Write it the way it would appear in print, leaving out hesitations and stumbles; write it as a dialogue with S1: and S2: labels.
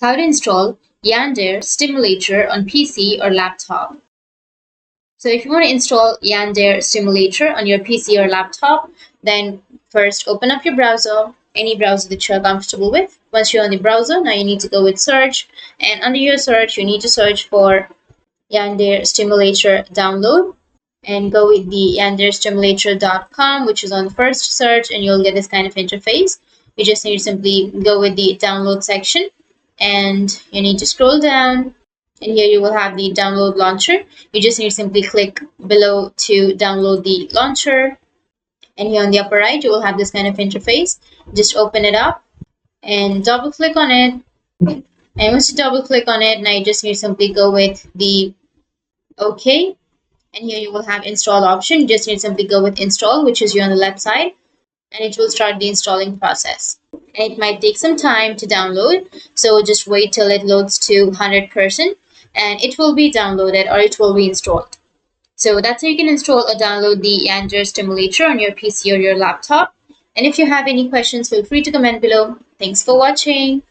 S1: How to install Yandere Stimulator on PC or laptop. So if you want to install Yandere Stimulator on your PC or laptop, then first open up your browser, any browser that you're comfortable with. Once you're on the browser, now you need to go with search, and under your search, you need to search for Yandere Stimulator download and go with the yanderestimulator.com, which is on the first search, and you'll get this kind of interface. You just need to simply go with the download section, and you need to scroll down, and here you will have the download launcher. You just need to simply click below to download the launcher, and here on the upper right you will have this kind of interface. Just open it up and double click on it, and once you double click on it, now you just need to simply go with the OK, and here you will have install option. You just need to simply go with install, which is here on the left side, and it will start the installing process. And it might take some time to download, so just wait till it loads to 100% and it will be downloaded or it will be installed. So that's how you can install or download the Yandere Stimulator on your PC or your laptop. And if you have any questions, feel free to comment below. Thanks for watching.